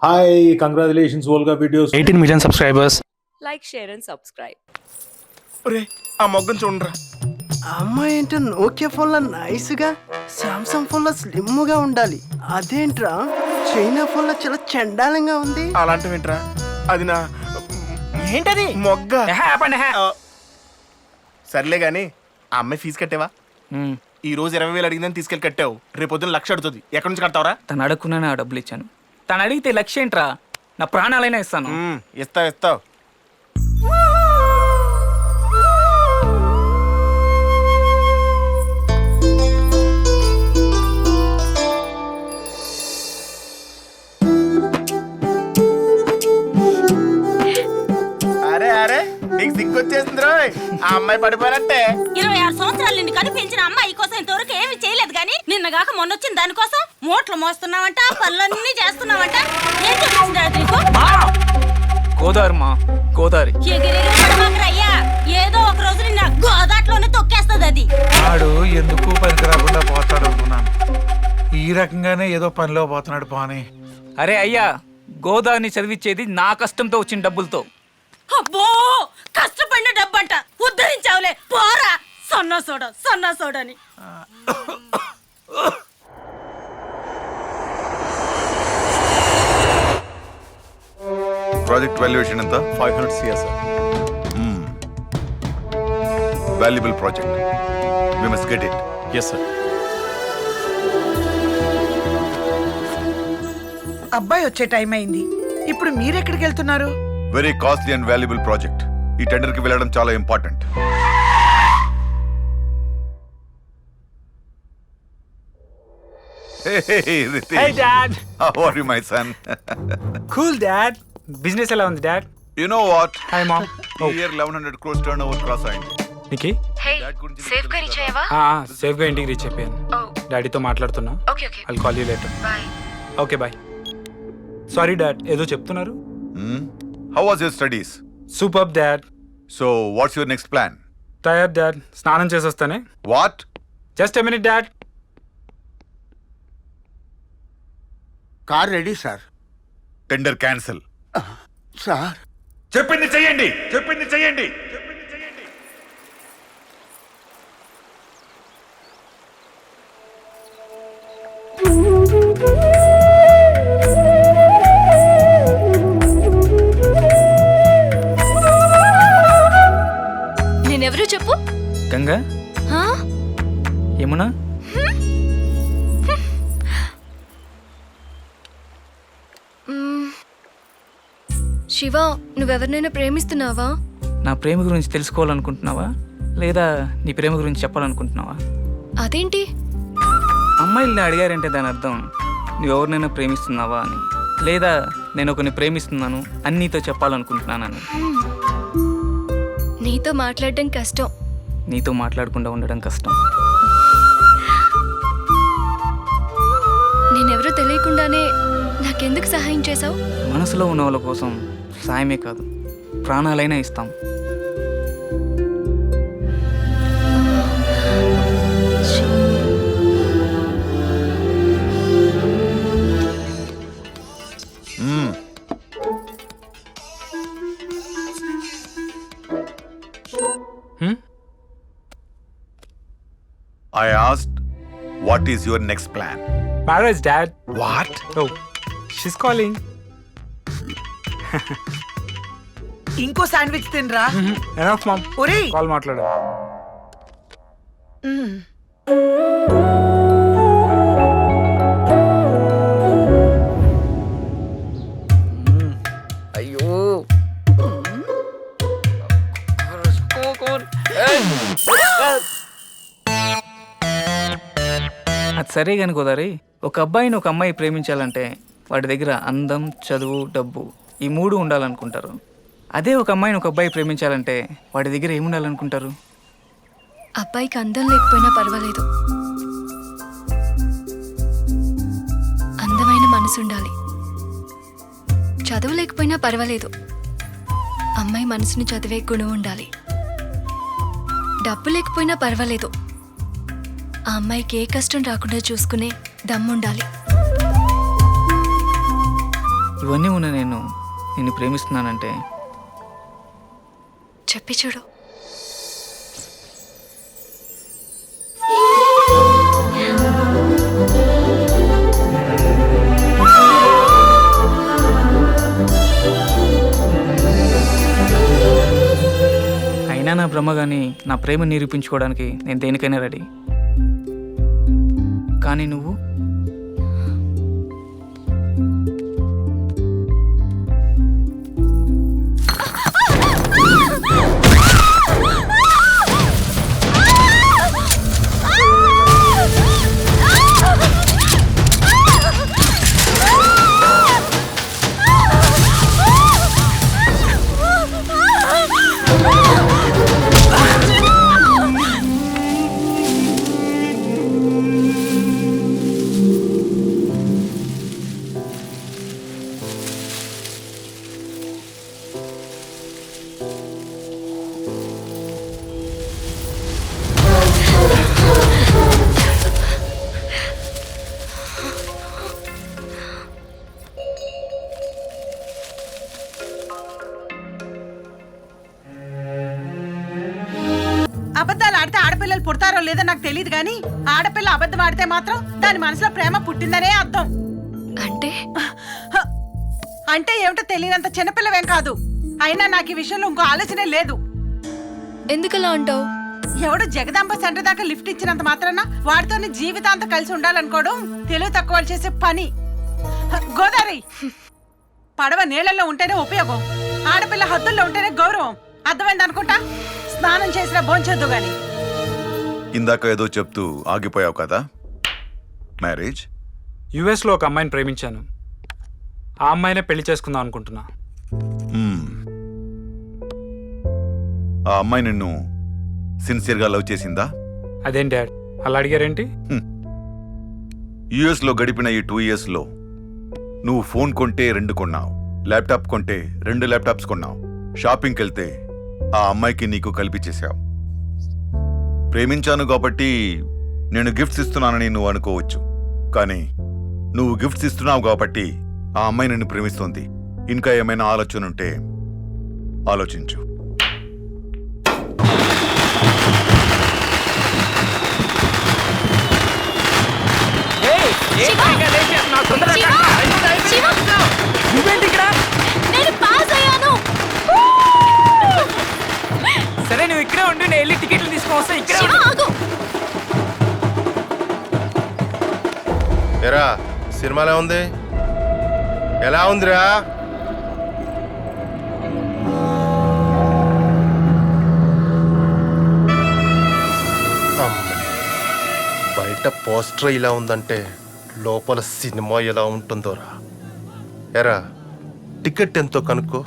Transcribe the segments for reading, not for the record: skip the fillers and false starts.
Hi, congratulations, Volga Videos. 18 million subscribers. Like, share and subscribe. ఒరే ఆ మొగ్గం చూడరా. అమ్మాయి ఏంటో నోకియా ఫోన్లో నైస్గా, సామ్సంగ్ ఫోన్లో స్లిమ్గా ఉండాలి. అదేంట్రా చైనా ఫోన్లో చాలా చండాలంగా ఉంది. అలాంటివేంట్రా? అది నా ఏంటది? మొగ్గ. ఆపండి. సర్లే గాని ఆ అమ్మాయి ఫీజు కట్టేవా? ఈ రోజు 20,000 అడిగిందని తీసుకెళ్ళి కట్టావు. రేపు పొద్దున్న 1,00,000 అడుగుతుంది. ఎక్కడి నుంచి కడతావరా? తను అడగకుండానే ఆ డబ్బులు ఇచ్చాను. తను అడిగితే లక్ష్యం ఏంట్రా? నా ప్రాణాలైనా ఇస్తాను. ఇస్తావు. అరే అరే నీకు సిగ్గొచ్చేసింది రోయ్. ఆ అమ్మాయి పడిపోయినట్టే. 26 సంవత్సరాలు నిన్ను కనిపించిన అమ్మాయి కోసం ఇంతవరకు ఏమి చేయలేదు కానీ నిన్నగాక మొన్న వచ్చిన దానికోసం మూటలు మోస్తున్నావంట, పనులన్నీ చేస్తున్నావంట. ఏం చేస్తున్నాడు నీకు? గోదావరి ఎగిరెగిరి పడమాకరయ్యా. ఏదో ఒక రోజు నిన్న గోదాట్లోనే తొక్కేస్తుంది అది. వాడు ఎందుకు పనికి రాకుండా పోతాడు అనుకున్నాను. ఈ రకంగానే ఏదో పనిలో పోతున్నాడు పాని. అరే అయ్యా, గోదావరిని చదివించేది నా కష్టంతో వచ్చిన డబ్బులతో. అబ్బో, కష్టపడిన డబ్బంట ఉద్ధరించావులే. పోరా సన్నాసోడని. ప్రాజెక్ట్ వాల్యుయేషన్ ఎంత? 500 CR, sir. Valuable project. We must get it. Yes, sir. అబ్బాయి వచ్చే టైం అయింది. ఇప్పుడు మీరెక్కడికి వెళ్తున్నారు? Very costly and valuable project. ఈ టెండర్ కి వెళ్ళడం చాలా important. Hey dad. How are you, my son? Cool dad. Business ఎలా ఉంది dad? You know what? Hi mom. ఈ ఇయర్ 1100 crores turnover cross అయింది. నీకి సేఫ్ గా ఇంటికి రీచ్ అయిపోయాను. డాడీతో మాట్లాడుతున్నా. I'll call you later. Okay bye. Sorry dad, ఏదో చెప్తున్నారు. How was your studies? Super dad. So, what's your next plan? Tired dad, స్నానం చేసొస్తానే. What? Just a minute dad. Car ready sir. Tender cancel. Sir చెప్పింది చెయ్యండి. నేనెవరో చెప్పు. గంగా, హా? యమునా, శివ, నువ్వెవరినైనా ప్రేమిస్తున్నావా? నా ప్రేమ గురించి తెలుసుకోవాలనుకుంటున్నావా లేదా నీ ప్రేమ గురించి చెప్పాలనుకుంటున్నావా? అదేంటి? అమ్మాయిల్ని అడిగారంటే దాని అర్థం నువ్వెవరినైనా ప్రేమిస్తున్నావా అని, లేదా నేను ఒకరిని ప్రేమిస్తున్నాను అని నీతో చెప్పాలనుకుంటున్నానని. నీతో మాట్లాడడం కష్టం. నీతో మాట్లాడకుండా ఉండడం కష్టం. నేనెవరో తెలియకుండానే నాకెందుకు సహాయం చేసావు? మనసులో ఉన్న వాళ్ళ కోసం సాయమే కాదు, ప్రాణాలైనా ఇస్తాం. I asked, what is your next plan? Marriage dad. What? Oh, she's calling. ఇంకో శాండ్విచ్ తినరా? Enough mom. ఒరేయ్, కాల్ మాట్లాడు. అయ్యో, అది సరే కాని గోదారి, ఒక అబ్బాయిని ఒక అమ్మాయి ప్రేమించాలంటే వాడి దగ్గర అందం, చదువు, డబ్బు ఈ మూడు ఉండాలనుకుంటారు. అదే ఒక అమ్మాయిని ఒక అబ్బాయి ప్రేమించాలంటే వాడి దగ్గర ఏముండాలనుకుంటారు? అబ్బాయికి అందం లేకపోయినా పర్వాలేదు, అందమైన మనసు ఉండాలి. చదువు లేకపోయినా పర్వాలేదు, అమ్మాయి మనసుని చదివే గుణం ఉండాలి. డబ్బు లేకపోయినా పర్వాలేదు, ఆ అమ్మాయికి ఏ కష్టం రాకుండా చూసుకునే దమ్ముండాలి. ఇవన్నీ ఉన్న నేను నిన్ను ప్రేమిస్తున్నానంటే చెప్పి చూడు. అయినా నా బ్రహ్మ కానీ నా ప్రేమ నిరూపించుకోవడానికి నేను దేనికైనా రెడీ. కానీ నువ్వు అబద్ధాలు ఆడితే ఆడపిల్లలు పుడతారో లేదో నాకు తెలియదు కానీ ఆడపిల్ల అబద్ధం ఆడితే మాత్రం దాని మనసులో ప్రేమ పుట్టిందనే అర్థం. అంటే అంటే ఏమిటో తెలియనంత చిన్నపిల్లవేం కాదు. అయినా నాకు ఈ విషయంలో ఇంకో ఆలోచనే లేదు. ఎందుకలా అంటావు? ఎవడు జగదాంబ సెంటర్ దాకా లిఫ్ట్ ఇచ్చినంత మాత్రాన వాడితోని జీవితాంతం కలిసి ఉండాలనుకోవడం తెలివి తక్కువ చేసే పని. గోదావరి, పడవ నీళ్ళల్లో ఉంటేనే ఉపయోగం, ఆడపిల్ల హద్దుల్లో ఉంటేనే గౌరవం. అర్థమైంది అనుకుంటా. స్నానం చేసినా భోంచొద్దు గాని. ఇందాక ఏదో చెప్తూ ఆగిపోయావు కదా, మ్యారేజ్? యుఎస్లో ఒక అమ్మాయిని ప్రేమించాను. ఆ అమ్మాయినే పెళ్లి చేసుకుందాం అనుకుంటున్నా. ఆ అమ్మాయి నిన్ను సిన్సియర్గా లవ్ చేసిందా? అదేం డాడ్ అలా అడిగారేంటి? యుఎస్లో గడిపిన ఈ 2 yearsలో నువ్వు ఫోన్ కొంటే 2 కొన్నావు, ల్యాప్టాప్ కొంటే 2 ల్యాప్టాప్స్ కొన్నావు, షాపింగ్కి వెళ్తే ఆ అమ్మాయికి నీకు కల్పించేశావు. ప్రేమించాను కాబట్టి నేను గిఫ్ట్స్ ఇస్తున్నానని నువ్వు అనుకోవచ్చు, కానీ నువ్వు గిఫ్ట్స్ ఇస్తున్నావు కాబట్టి ఆ అమ్మాయి నిన్ను ప్రేమిస్తోంది. ఇంకా ఏమైనా ఆలోచన ఉంటే ఆలోచించు. సరే నువ్వు ఇక్కడే ఉండి నేను వెళ్ళి టికెట్లు తీసుకొస్తా. ఇక్కడే ఎరా సినిమాలో ఉంది, ఎలా ఉందిరా? బయట పోస్టర్ ఇలా ఉందంటే లోపల సినిమా ఎలా ఉంటుందోరా. ఎరా టికెట్ ఎంతో కనుక్కో,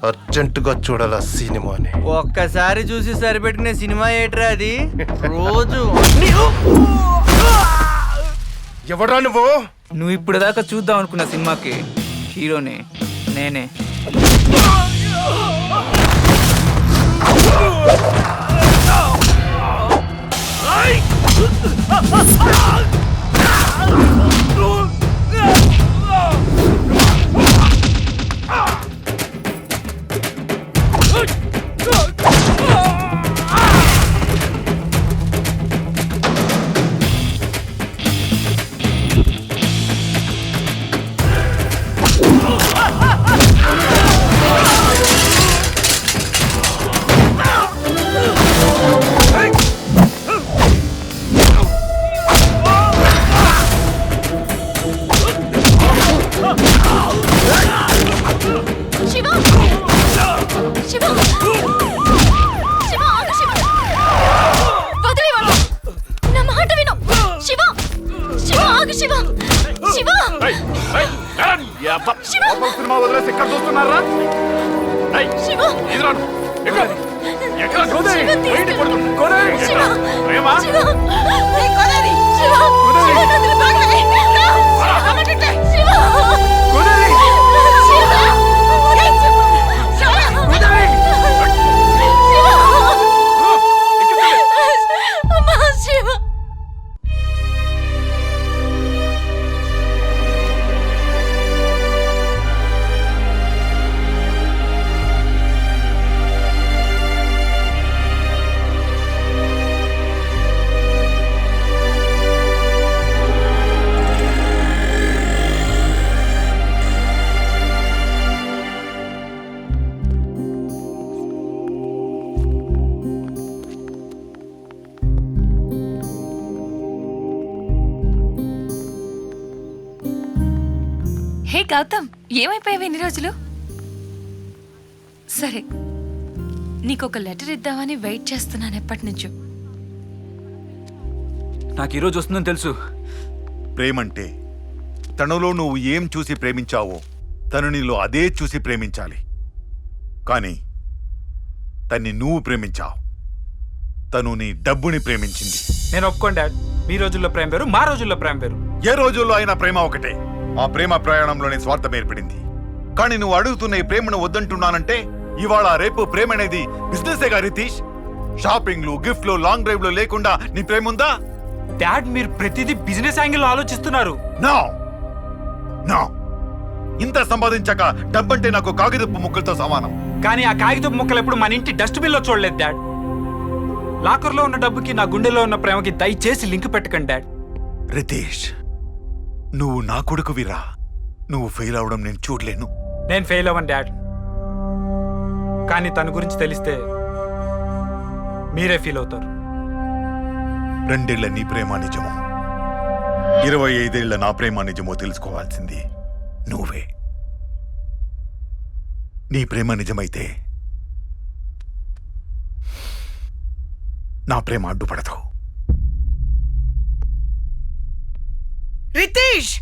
అర్జెంటుగా చూడాల సినిమాని. ఒక్కసారి చూసి సరిపెట్టిన సినిమా ఏట్రా అది? రోజు ఎవడ్రా నువ్వు? నువ్వు ఇప్పుడు దాకా చూద్దాం అనుకున్న సినిమాకి హీరోనే నేనే. గౌతమ్ ఏమైపోయావు ఇన్ని రోజులు? సరే, నీకు ఒక లెటర్ ఇద్దామని వెయిట్ చేస్తున్నాను ఎప్పటి నుంచో. నాకు ఈరోజు వస్తుందని తెలుసు. ప్రేమంటే తనలో నువ్వు ఏం చూసి ప్రేమించావో తను నీలో అదే చూసి ప్రేమించాలి. కానీ తన్ని నువ్వు ప్రేమించావు, తను నీ డబ్బుని ప్రేమించింది. నేను ఒప్పుకోండి డాడ్, మీ రోజుల్లో ప్రేమ వేరు, మా రోజుల్లో ప్రేమ వేరు. ఏ రోజుల్లో అయినా ప్రేమ ఒకటే. ఆ ప్రేమ ప్రయాణంలోనే స్వార్థం ఏర్పడింది. కానీ నువ్వు అడుగుతున్న ఈ ప్రేమను వద్దంటున్నానంటే ఇవాళ రేపు ప్రేమ అనేది బిజినెసేగా రితీష్. షాపింగ్లు, గిఫ్ట్లు, లాంగ్ డ్రైవ్లు లేకుండా నీ ప్రేమ ఉందా? డాడ్, మీరు ప్రతిదీ బిజినెస్ యాంగిల్ ఆలోచిస్తున్నారు. నో నో, ఇంత సంపాదించాక డబ్బంటే నాకు కాగితపు ముక్కలతో సమానం. కానీ ఆ కాగితపు ముక్కలు ఎప్పుడు మన ఇంటి డస్ట్బిన్లో చూడలేదు డాడ్. లాకర్లో ఉన్న డబ్బుకి నా గుండెలో ఉన్న ప్రేమకి దయచేసి లింక్ పెట్టకండి డాడ్. రితీష్, నువ్వు నా కొడుకువిరా. నువ్వు ఫెయిల్ అవడం నేను చూడలేను. నేను ఫెయిల్ అవ్వను డాడ్, కానీ తన గురించి తెలిస్తే మీరే ఫీల్ అవుతారు. 2 ఏళ్ల నీ ప్రేమ నిజమో 25 ఏళ్ల నా ప్రేమ నిజమో తెలుసుకోవాల్సింది నువ్వే. నీ ప్రేమ నిజమైతే నా ప్రేమ అడ్డుపడదు. రితీష్